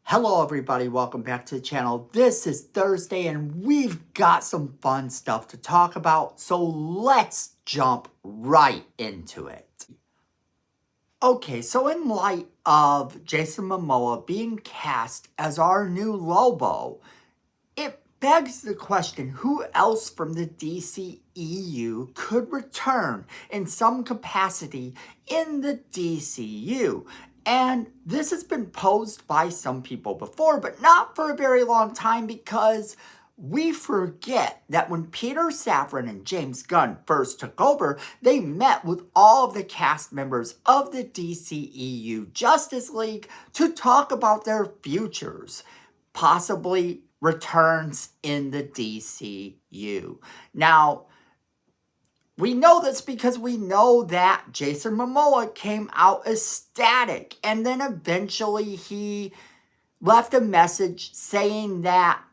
Hello everybody, welcome back to the channel. This is Thursday and we've got some fun stuff to talk about, so let's jump right into it. Okay, so in light of Jason Momoa being cast as our new Lobo, it begs the question, who else from the DCEU could return in some capacity in the DCU? And this has been posed by some people before, but not for a very long time, because we forget that when Peter Safran and James Gunn first took over, they met with all of the cast members of the DCEU Justice League to talk about their futures, possibly returns in the DCU. Now, we know this because we know that Jason Momoa came out ecstatic, and then eventually he left a message saying that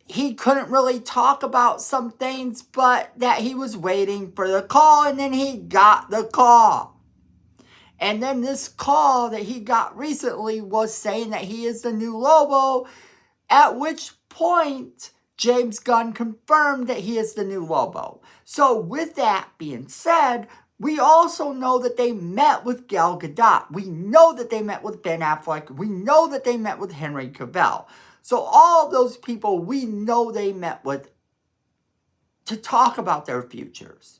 he couldn't really talk about some things, but that he was waiting for the call, and then he got the call. And then this call that he got recently was saying that he is the new Lobo, at which point James Gunn confirmed that he is the new Lobo. So with that being said, we also know that they met with Gal Gadot. We know that they met with Ben Affleck. We know that they met with Henry Cavill. So all of those people we know they met with to talk about their futures.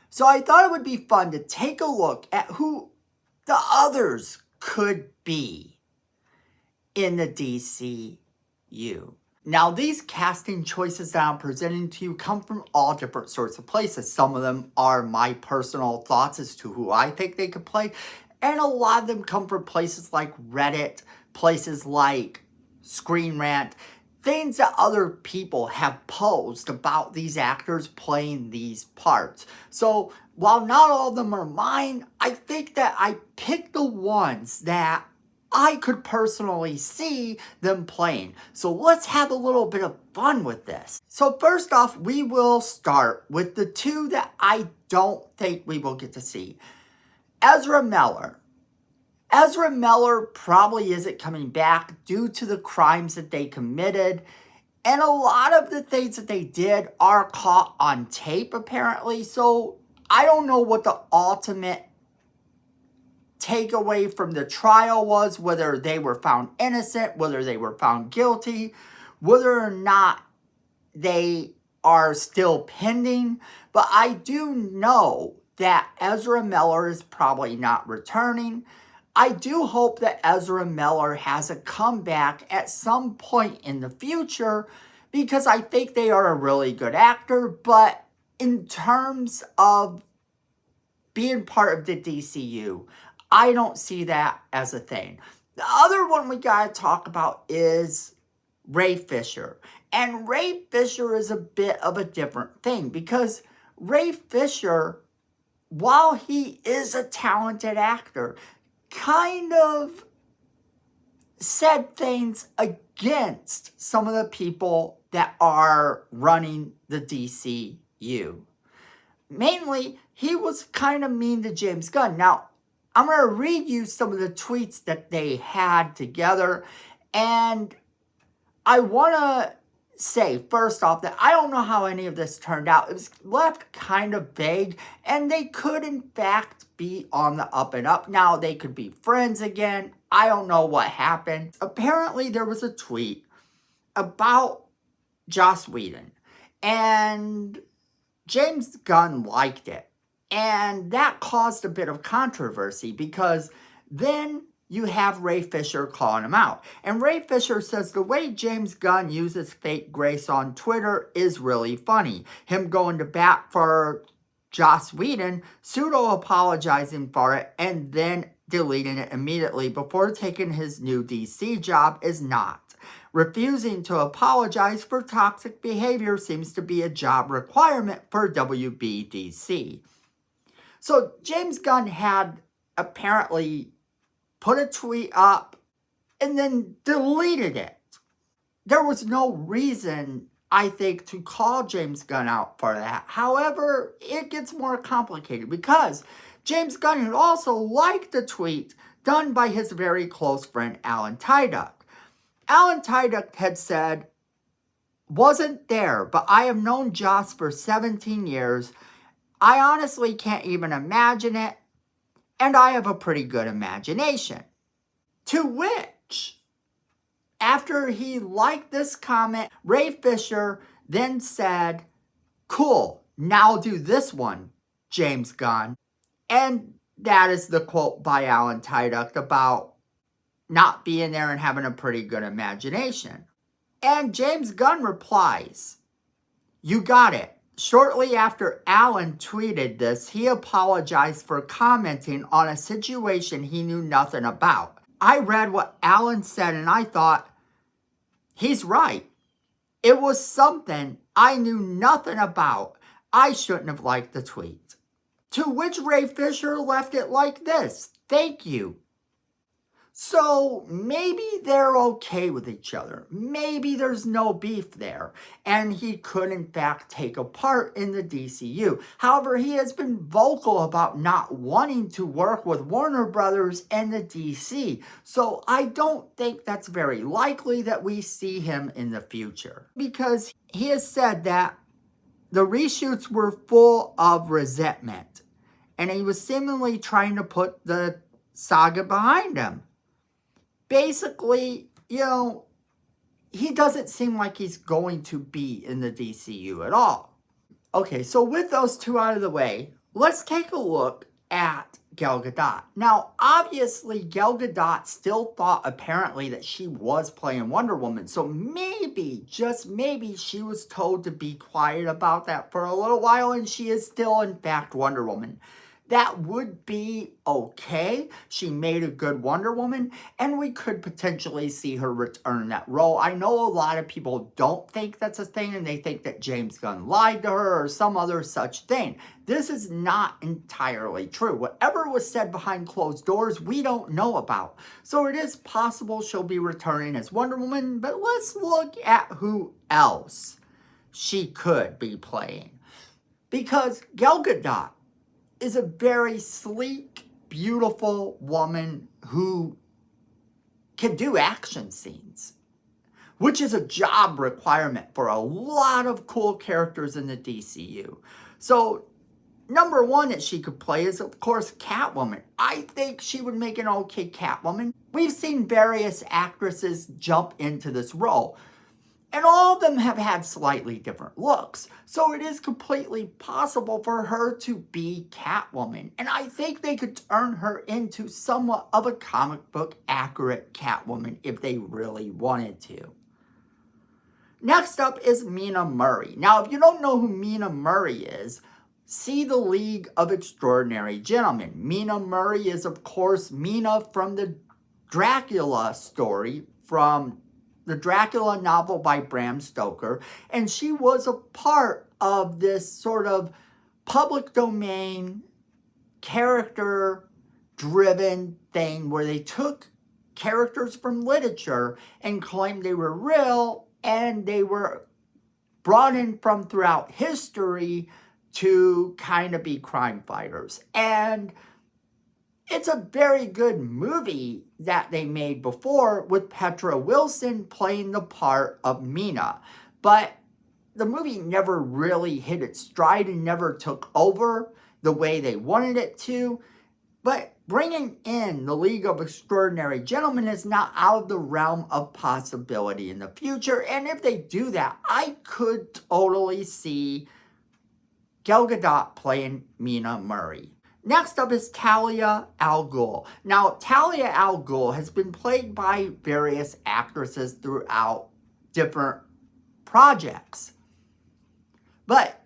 So I thought it would be fun to take a look at who the others could be in the DCU. Now, these casting choices that I'm presenting to you come from all different sorts of places. Some of them are my personal thoughts as to who I think they could play, and a lot of them come from places like Reddit, places like Screen Rant, things that other people have posed about these actors playing these parts. So while not all of them are mine, I think that I picked the ones that I could personally see them playing. So let's have a little bit of fun with this. So first off, we will start with the two that I don't think we will get to see. Ezra Miller. Ezra Miller probably isn't coming back due to the crimes that they committed. And a lot of the things that they did are caught on tape, apparently. So I don't know what the ultimate takeaway from the trial was, whether they were found innocent, whether they were found guilty, whether or not they are still pending. But I do know that Ezra Miller is probably not returning. I do hope that Ezra Miller has a comeback at some point in the future, because I think they are a really good actor. But in terms of being part of the DCU, I don't see that as a thing. The other one we gotta talk about is Ray Fisher. And Ray Fisher is a bit of a different thing, because Ray Fisher, while he is a talented actor, kind of said things against some of the people that are running the DCU. Mainly, he was kind of mean to James Gunn. Now, I'm going to read you some of the tweets that they had together, and I want to say, first off, that I don't know how any of this turned out. It was left kind of vague, and they could, in fact, be on the up and up. Now, they could be friends again. I don't know what happened. Apparently, there was a tweet about Joss Whedon, and James Gunn liked it. And that caused a bit of controversy, because then you have Ray Fisher calling him out. And Ray Fisher says the way James Gunn uses fake grace on Twitter is really funny. Him going to bat for Joss Whedon, pseudo-apologizing for it, and then deleting it immediately before taking his new DC job is not. Refusing to apologize for toxic behavior seems to be a job requirement for WBDC. So James Gunn had apparently put a tweet up and then deleted it. There was no reason, I think, to call James Gunn out for that. However, it gets more complicated, because James Gunn had also liked the tweet done by his very close friend Alan Tudyk. Alan Tudyk had said, wasn't there, but I have known Joss for 17 years. I honestly can't even imagine it, and I have a pretty good imagination. To which, after he liked this comment, Ray Fisher then said, cool, now do this one, James Gunn. And that is the quote by Alan Tudyk about not being there and having a pretty good imagination. And James Gunn replies, you got it. Shortly after Alan tweeted this, he apologized for commenting on a situation he knew nothing about. I read what Alan said and I thought, he's right. It was something I knew nothing about. I shouldn't have liked the tweet. To which Ray Fisher left it like this: thank you. So maybe they're okay with each other. Maybe there's no beef there. And he could in fact take a part in the DCU. However, he has been vocal about not wanting to work with Warner Brothers and the DC. So I don't think that's very likely that we see him in the future. Because he has said that the reshoots were full of resentment. And he was seemingly trying to put the saga behind him. Basically, he doesn't seem like he's going to be in the DCU at all. Okay, so with those two out of the way, let's take a look at Gal Gadot. Now, obviously, Gal Gadot still thought apparently that she was playing Wonder Woman. So maybe, just maybe, she was told to be quiet about that for a little while and she is still, in fact, Wonder Woman. That would be okay. She made a good Wonder Woman, and we could potentially see her return in that role. I know a lot of people don't think that's a thing, and they think that James Gunn lied to her or some other such thing. This is not entirely true. Whatever was said behind closed doors, we don't know about. So it is possible she'll be returning as Wonder Woman, but let's look at who else she could be playing. Because Gal Gadot is a very sleek, beautiful woman who can do action scenes, which is a job requirement for a lot of cool characters in the DCU. So, number one that she could play is, of course, Catwoman. I think she would make an okay Catwoman. We've seen various actresses jump into this role, and all of them have had slightly different looks. So it is completely possible for her to be Catwoman. And I think they could turn her into somewhat of a comic book accurate Catwoman if they really wanted to. Next up is Mina Murray. Now, if you don't know who Mina Murray is, see the League of Extraordinary Gentlemen. Mina Murray is, of course, Mina from the Dracula story from the Dracula novel by Bram Stoker, and she was a part of this sort of public domain, character-driven thing where they took characters from literature and claimed they were real, and they were brought in from throughout history to kind of be crime fighters. And it's a very good movie that they made before with Petra Wilson playing the part of Mina. But the movie never really hit its stride and never took over the way they wanted it to. But bringing in the League of Extraordinary Gentlemen is not out of the realm of possibility in the future. And if they do that, I could totally see Gal Gadot playing Mina Murray. Next up is Talia al Ghul. Now, Talia al Ghul has been played by various actresses throughout different projects. But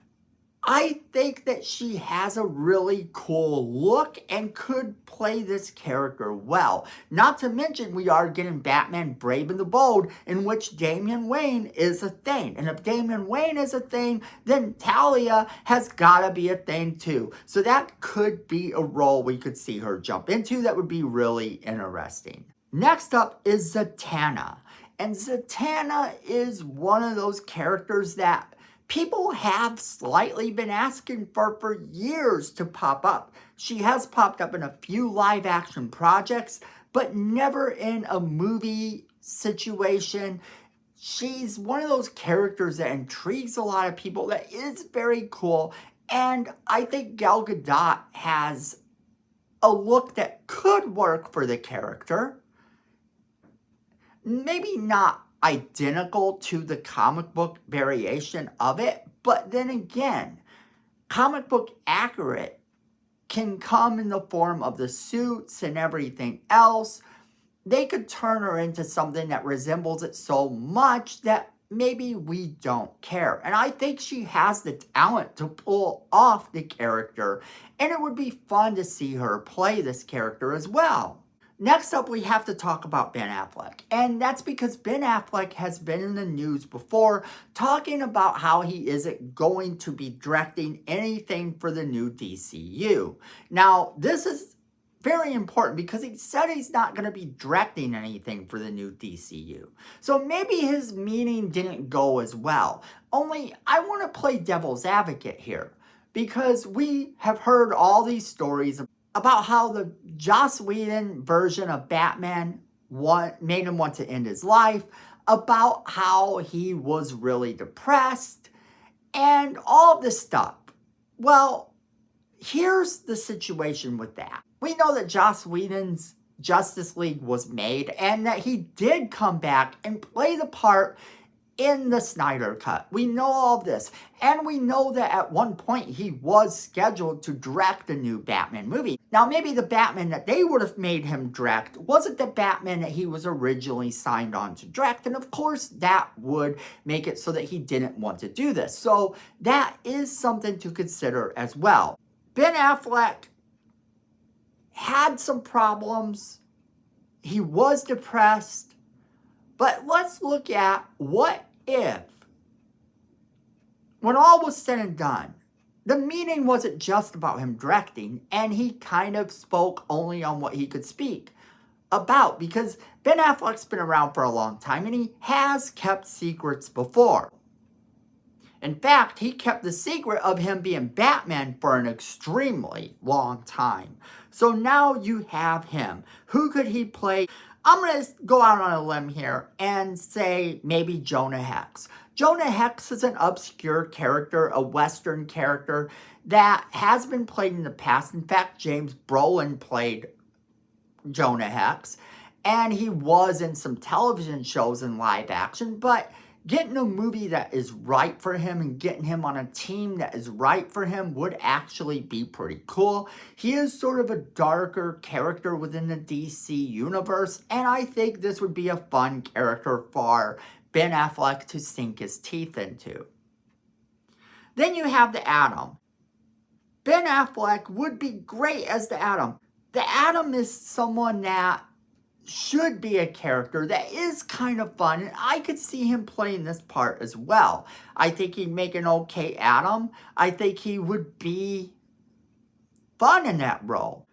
I think that she has a really cool look and could play this character well. Not to mention, we are getting Batman Brave and the Bold, in which Damian Wayne is a thing. And if Damian Wayne is a thing, then Talia has got to be a thing too. So that could be a role we could see her jump into that would be really interesting. Next up is Zatanna. And Zatanna is one of those characters that people have slightly been asking for years to pop up. She has popped up in a few live action projects, but never in a movie situation. She's one of those characters that intrigues a lot of people, that is very cool, and I think Gal Gadot has a look that could work for the character. Maybe not identical to the comic book variation of it, but then again, comic book accurate can come in the form of the suits and everything else. They could turn her into something that resembles it so much that maybe we don't care. And I think she has the talent to pull off the character, and it would be fun to see her play this character as well. Next up, we have to talk about Ben Affleck. And that's because Ben Affleck has been in the news before talking about how he isn't going to be directing anything for the new DCU. Now, this is very important because he said he's not going to be directing anything for the new DCU. So maybe his meaning didn't go as well. Only I want to play devil's advocate here, because we have heard all these stories about how the Joss Whedon version of Batman made him want to end his life, about how he was really depressed, and all this stuff. Well, here's the situation with that. We know that Joss Whedon's Justice League was made, and that he did come back and play the part in the Snyder Cut. We know all of this. And we know that at one point he was scheduled to direct a new Batman movie. Now, maybe the Batman that they would have made him direct wasn't the Batman that he was originally signed on to direct. And of course, that would make it so that he didn't want to do this. So that is something to consider as well. Ben Affleck had some problems. He was depressed. But let's look at what if, when all was said and done, the meeting wasn't just about him directing, and he kind of spoke only on what he could speak about, because Ben Affleck's been around for a long time and he has kept secrets before. In fact, he kept the secret of him being Batman for an extremely long time. So now you have him. Who could he play? I'm going to go out on a limb here and say maybe Jonah Hex. Jonah Hex is an obscure character, a Western character that has been played in the past. In fact, James Brolin played Jonah Hex, and he was in some television shows in live action, but getting a movie that is right for him and getting him on a team that is right for him would actually be pretty cool. He is sort of a darker character within the DC universe, and I think this would be a fun character for Ben Affleck to sink his teeth into. Then you have the Atom. Ben Affleck would be great as the Atom. The Atom is someone that should be a character that is kind of fun, and I could see him playing this part as well. I think he'd make an okay Atom. I think he would be fun in that role.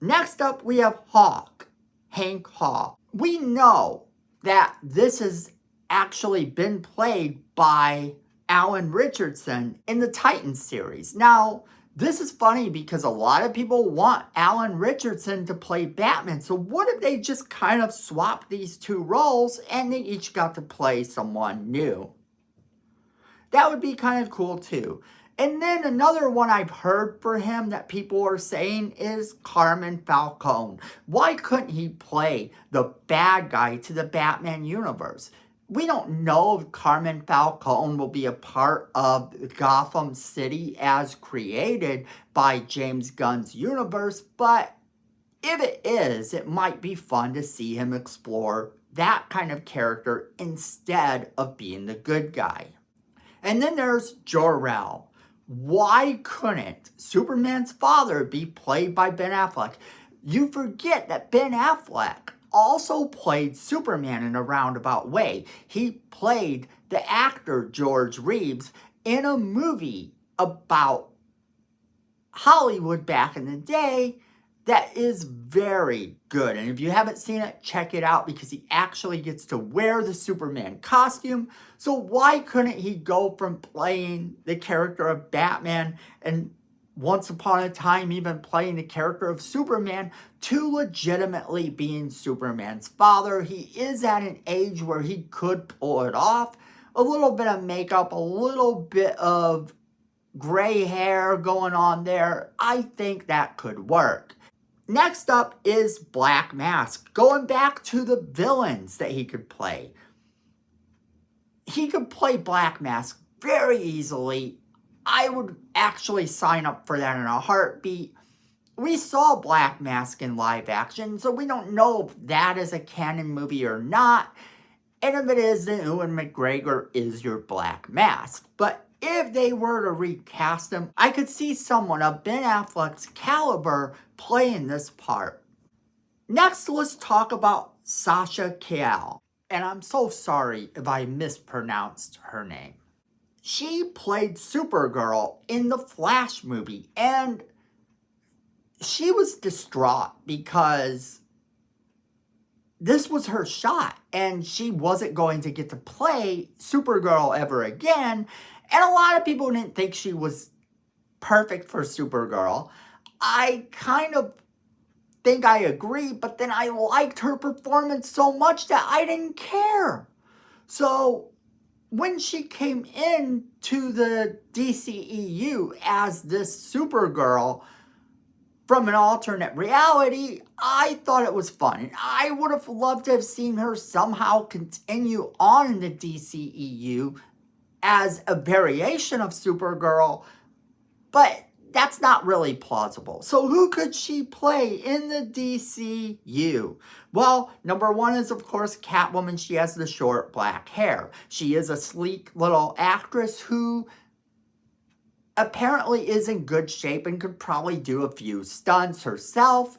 Next up, we have Hawk, Hank Hawk. We know that this has actually been played by Alan Richardson in the Titans series. Now, this is funny because a lot of people want Alan Richardson to play Batman. So what if they just kind of swapped these two roles and they each got to play someone new? That would be kind of cool too. And then another one I've heard for him that people are saying is Carmine Falcone. Why couldn't he play the bad guy to the Batman universe? We don't know if Carmine Falcone will be a part of Gotham City as created by James Gunn's universe, but if it is, it might be fun to see him explore that kind of character instead of being the good guy. And then there's Jor-El. Why couldn't Superman's father be played by Ben Affleck? You forget that Ben Affleck also played Superman in a roundabout way. He played the actor George Reeves in a movie about Hollywood back in the day that is very good. And if you haven't seen it, check it out because he actually gets to wear the Superman costume. So why couldn't he go from playing the character of Batman and once upon a time even playing the character of Superman to legitimately being Superman's father? He is at an age where he could pull it off. A little bit of makeup, a little bit of gray hair going on there. I think that could work. Next up is Black Mask. Going back to the villains that he could play. He could play Black Mask very easily. I would actually sign up for that in a heartbeat. We saw Black Mask in live action, so we don't know if that is a canon movie or not. And if it is, then Ewan McGregor is your Black Mask. But if they were to recast him, I could see someone of Ben Affleck's caliber playing this part. Next, let's talk about Sasha Calle. And I'm so sorry if I mispronounced her name. She played Supergirl in the Flash movie, and she was distraught because this was her shot, and she wasn't going to get to play Supergirl ever again. And a lot of people didn't think she was perfect for Supergirl. I kind of think I agree, but then I liked her performance so much that I didn't care. So when she came in to the DCEU as this Supergirl from an alternate reality, I thought it was fun. And I would have loved to have seen her somehow continue on in the DCEU as a variation of Supergirl, but that's not really plausible. So who could she play in the DCU? Well, number one is, of course, Catwoman. She has the short black hair. She is a sleek little actress who apparently is in good shape and could probably do a few stunts herself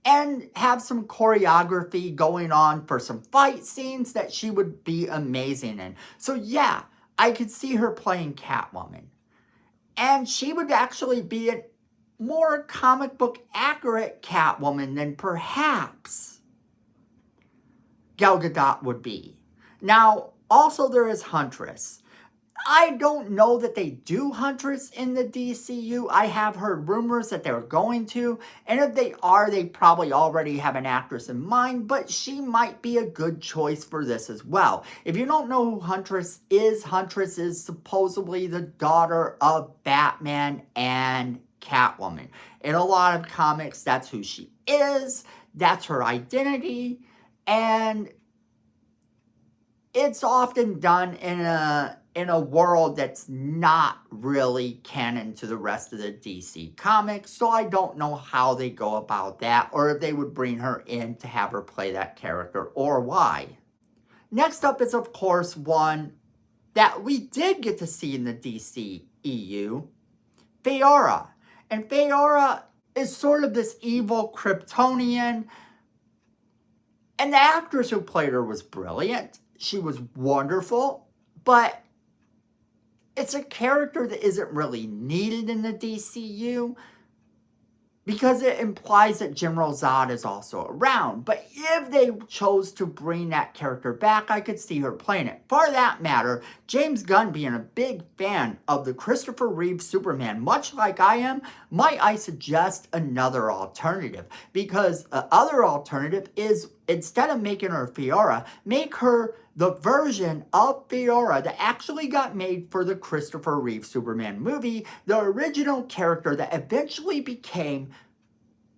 and have some choreography going on for some fight scenes that she would be amazing in. So yeah, I could see her playing Catwoman. And she would actually be a more comic book accurate Catwoman than perhaps Gal Gadot would be. Now, also there is Huntress. I don't know that they do Huntress in the DCU. I have heard rumors that they're going to. And if they are, they probably already have an actress in mind. But she might be a good choice for this as well. If you don't know who Huntress is supposedly the daughter of Batman and Catwoman. In a lot of comics, that's who she is. That's her identity. And it's often done in a world that's not really canon to the rest of the DC comics, so I don't know how they go about that, or if they would bring her in to have her play that character, or why. Next up is, of course, one that we did get to see in the DCEU, Faora. And Faora is sort of this evil Kryptonian, and the actress who played her was brilliant. She was wonderful, but it's a character that isn't really needed in the DCU because it implies that General Zod is also around. But if they chose to bring that character back, I could see her playing it. For that matter, James Gunn, being a big fan of the Christopher Reeve Superman, much like I am, might I suggest another alternative? Because the other alternative is, instead of making her Faora, make her the version of Faora that actually got made for the Christopher Reeve Superman movie, the original character that eventually became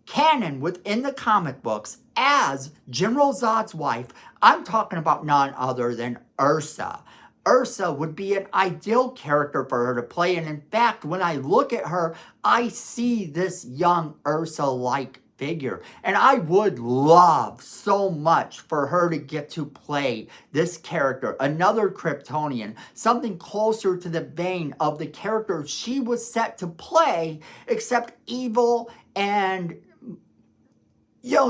canon within the comic books as General Zod's wife. I'm talking about none other than Ursa. Ursa would be an ideal character for her to play, and in fact, when I look at her, I see this young Ursa-like figure. And I would love so much for her to get to play this character, another Kryptonian, something closer to the vein of the character she was set to play, except evil and,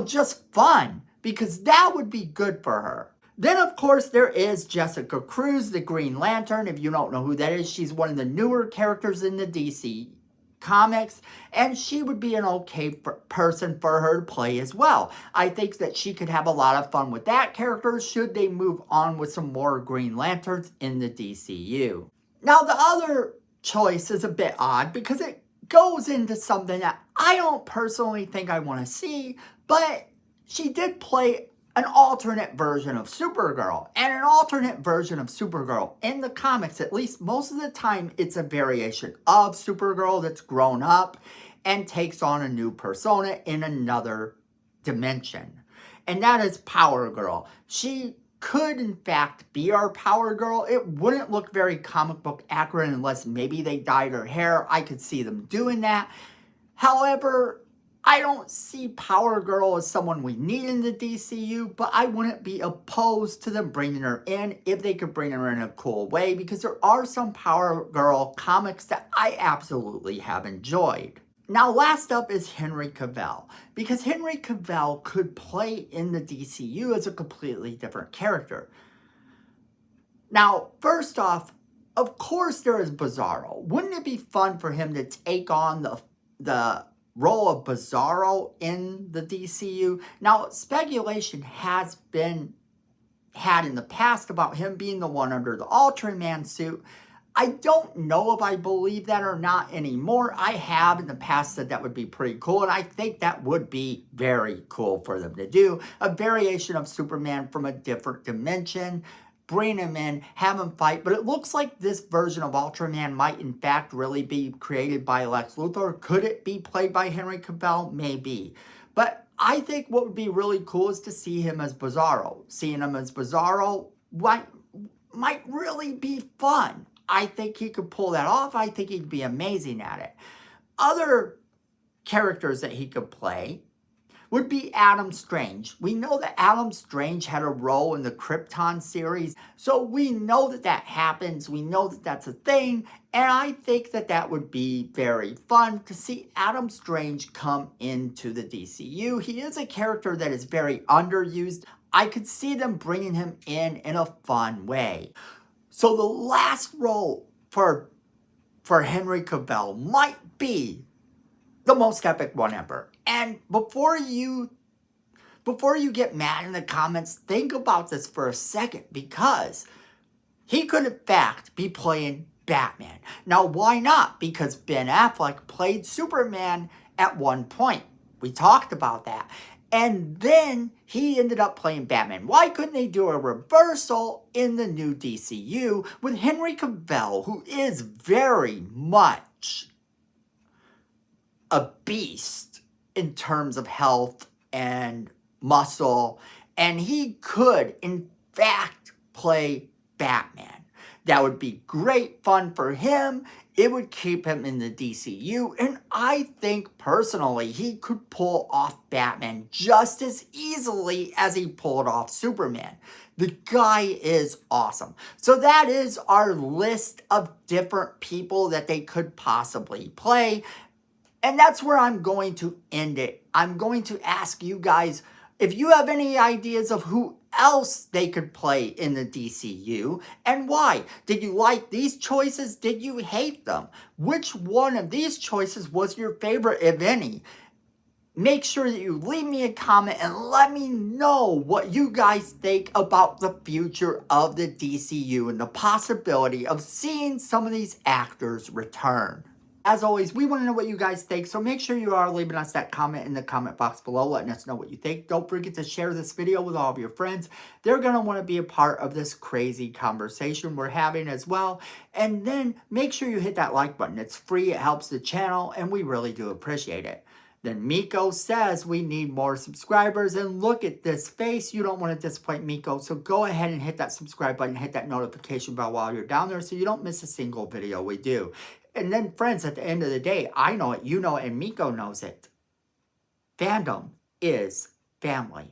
just fun, because that would be good for her. Then, of course, there is Jessica Cruz, the Green Lantern. If you don't know who that is, she's one of the newer characters in the DCEU. comics, and she would be an okay person for her to play as well. I think that she could have a lot of fun with that character should they move on with some more Green Lanterns in the DCU. Now, the other choice is a bit odd because it goes into something that I don't personally think I want to see, but she did play an alternate version of Supergirl. And an alternate version of Supergirl in the comics, at least most of the time, it's a variation of Supergirl that's grown up and takes on a new persona in another dimension. And that is Power Girl. She could, in fact, be our Power Girl. It wouldn't look very comic book accurate unless maybe they dyed her hair. I could see them doing that. However, I don't see Power Girl as someone we need in the DCU, but I wouldn't be opposed to them bringing her in if they could bring her in a cool way, because there are some Power Girl comics that I absolutely have enjoyed. Now, last up is Henry Cavill, because Henry Cavill could play in the DCU as a completely different character. Now, first off, of course there is Bizarro. Wouldn't it be fun for him to take on the role of Bizarro in the DCU? Now, speculation has been had in the past about him being the one under the Ultraman suit. I don't know if I believe that or not anymore. I have in the past said that would be pretty cool, and I think that would be very cool for them to do. A variation of Superman from a different dimension, bring him in, have him fight. But it looks like this version of Ultraman might in fact really be created by Lex Luthor. Could it be played by Henry Cavill? Maybe. But I think what would be really cool is to see him as Bizarro. Seeing him as Bizarro might really be fun. I think he could pull that off. I think he'd be amazing at it. Other characters that he could play would be Adam Strange. We know that Adam Strange had a role in the Krypton series, so we know that that happens. We know that that's a thing, and I think that that would be very fun to see Adam Strange come into the DCU. He is a character that is very underused. I could see them bringing him in a fun way. So the last role for Henry Cavill might be the most epic one ever. And before you get mad in the comments, think about this for a second, because he could in fact be playing Batman. Now, why not? Because Ben Affleck played Superman at one point. We talked about that. And then he ended up playing Batman. Why couldn't they do a reversal in the new DCU with Henry Cavill, who is very much a beast in terms of health and muscle, and he could, in fact, play Batman. That would be great fun for him. It would keep him in the DCU, and I think personally he could pull off Batman just as easily as he pulled off Superman. The guy is awesome. So that is our list of different people that they could possibly play. And that's where I'm going to end it. I'm going to ask you guys if you have any ideas of who else they could play in the DCU and why. Did you like these choices? Did you hate them? Which one of these choices was your favorite, if any? Make sure that you leave me a comment and let me know what you guys think about the future of the DCU and the possibility of seeing some of these actors return. As always, we want to know what you guys think, so make sure you are leaving us that comment in the comment box below, letting us know what you think. Don't forget to share this video with all of your friends. They're going to want to be a part of this crazy conversation we're having as well. And then make sure you hit that like button. It's free, it helps the channel, and we really do appreciate it. Then Miko says we need more subscribers, and look at this face. You don't want to disappoint Miko, so go ahead and hit that subscribe button, hit that notification bell while you're down there so you don't miss a single video we do. And then, friends, at the end of the day, I know it, you know it, and Miko knows it. Fandom is family.